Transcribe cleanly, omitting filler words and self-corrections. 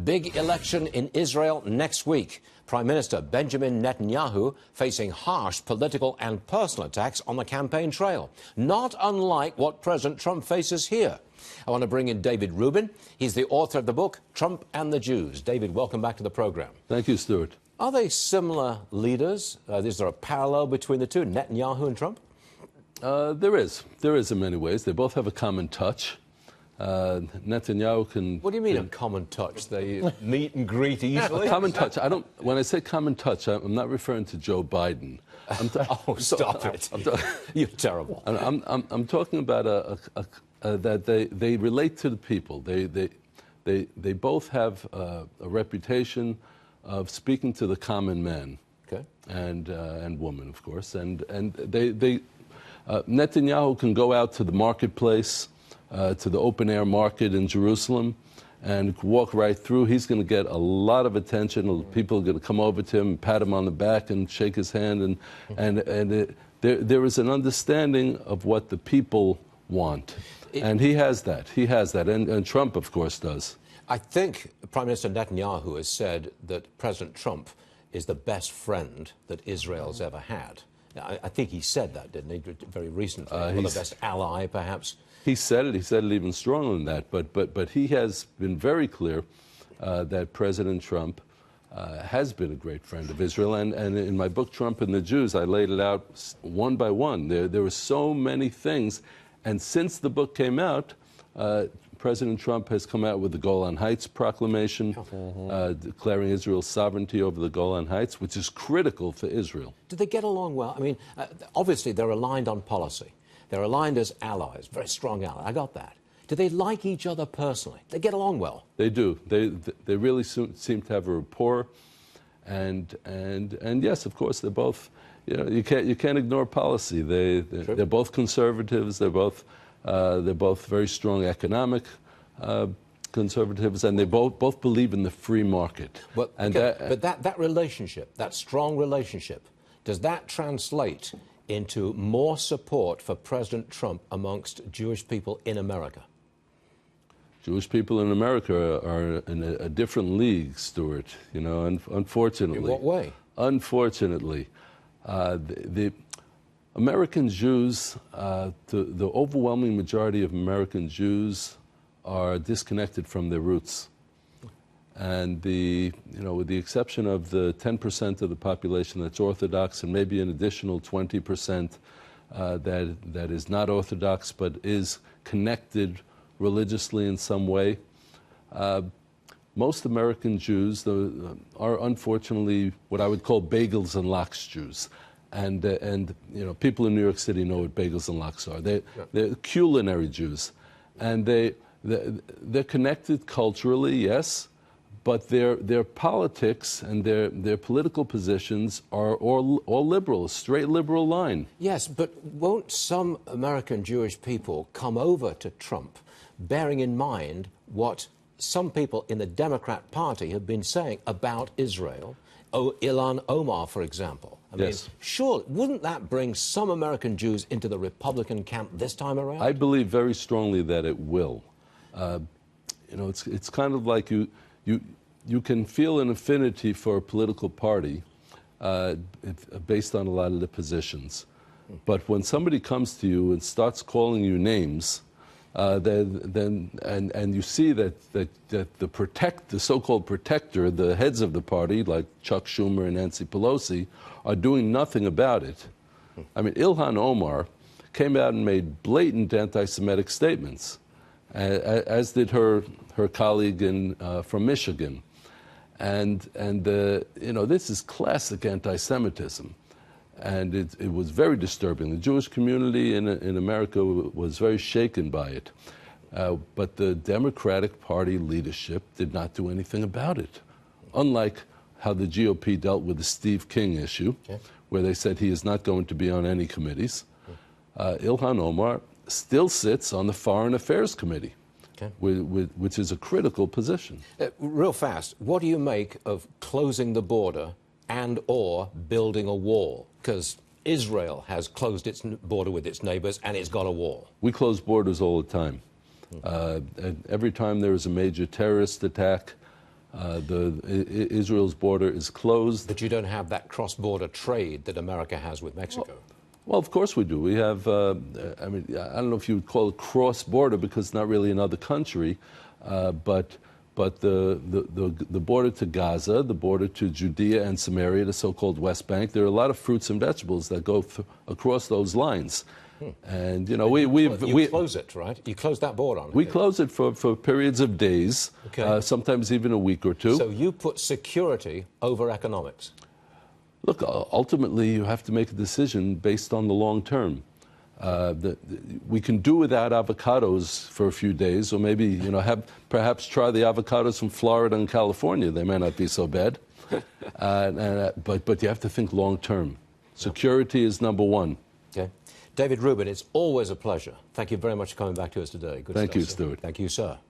Big election in Israel next week. Prime Minister Benjamin Netanyahu facing harsh political and personal attacks on the campaign trail, not unlike what President Trump faces here. I want to bring in David Rubin. He's the author of the book, Trump and the Jews. David, welcome back to the program. Thank you, Stuart. Are they similar leaders? Is there a parallel between the two, Netanyahu and Trump? There is. There is in many ways. They both have a common touch. Netanyahu can... What do you mean a common touch? They meet and greet easily? Common touch. When I say common touch, I'm not referring to Joe Biden. Oh, stop it. You're terrible. I'm talking about that they relate to the people. They both have a reputation of speaking to the common man. Okay. And woman, of course. And Netanyahu can go out to the marketplace, to the open-air market in Jerusalem, and walk right through. He's going to get a lot of attention. People are going to come over to him, pat him on the back, and shake his hand. There is an understanding of what the people want. And he has that. He has that. And Trump, of course, does. I think Prime Minister Netanyahu has said that President Trump is the best friend that Israel's ever had. I think he said that, didn't he, very recently? Or the best ally, perhaps? He said it. He said it even stronger than that. But he has been very clear that President Trump has been a great friend of Israel. And in my book, Trump and the Jews, I laid it out one by one. There were so many things. And since the book came out, President Trump has come out with the Golan Heights Proclamation, declaring Israel's sovereignty over the Golan Heights, which is critical for Israel. Do they get along well? I mean, obviously they're aligned on policy. They're aligned as allies, very strong allies. I got that. Do they like each other personally? They get along well? They do. They really seem to have a rapport. And yes, of course, they're both, you can't ignore policy. They're both conservatives. They're both very strong economic conservatives, and they both believe in the free market. But that relationship, that strong relationship, does that translate into more support for President Trump amongst Jewish people in America? Jewish people in America are in a different league, Stuart, unfortunately. In what way? Unfortunately. The American Jews, the overwhelming majority of American Jews are disconnected from their roots. And with the exception of the 10% of the population that's Orthodox and maybe an additional 20% that is not Orthodox but is connected religiously in some way, most American Jews are unfortunately what I would call bagels and lox Jews. And people in New York City know what bagels and lox are. They're culinary Jews. And they're connected culturally, yes, but their politics and their political positions are all liberal, a straight liberal line. Yes, but won't some American Jewish people come over to Trump, bearing in mind what some people in the Democrat Party have been saying about Israel? Ilhan Omar, for example. I mean, sure, wouldn't that bring some American Jews into the Republican camp this time around? I believe very strongly that it will. It's kind of like you can feel an affinity for a political party based on a lot of the positions. But when somebody comes to you and starts calling you names, and you see that the so-called protector, the heads of the party, like Chuck Schumer and Nancy Pelosi, are doing nothing about it. I mean, Ilhan Omar came out and made blatant anti-Semitic statements, as did her colleague from Michigan, and this is classic anti-Semitism. And it was very disturbing. The Jewish community in America was very shaken by it. But the Democratic Party leadership did not do anything about it. Unlike how the GOP dealt with the Steve King issue, where they said he is not going to be on any committees, Ilhan Omar still sits on the Foreign Affairs Committee, which is a critical position. Real fast, what do you make of closing the border and/or building a wall? Because Israel has closed its border with its neighbors and it's got a wall. We close borders all the time. And every time there is a major terrorist attack, Israel's border is closed. But you don't have that cross-border trade that America has with Mexico. Well, of course we do. We have, I mean, I don't know if you would call it cross-border because it's not really another country, but the border to Gaza, the border to Judea and Samaria, the so-called West Bank, there are a lot of fruits and vegetables that go across those lines. And, you know, you close it, right? You close that border on it. We close it for periods of days, sometimes even a week or two. So you put security over economics. Look, ultimately, you have to make a decision based on the long term. We can do without avocados for a few days, or maybe, you know, perhaps try the avocados from Florida and California. They may not be so bad. But you have to think long term. Security is number one. Okay. David Rubin, it's always a pleasure. Thank you very much for coming back to us today. Good Thank stuff, you, sir. Stuart. Thank you, sir.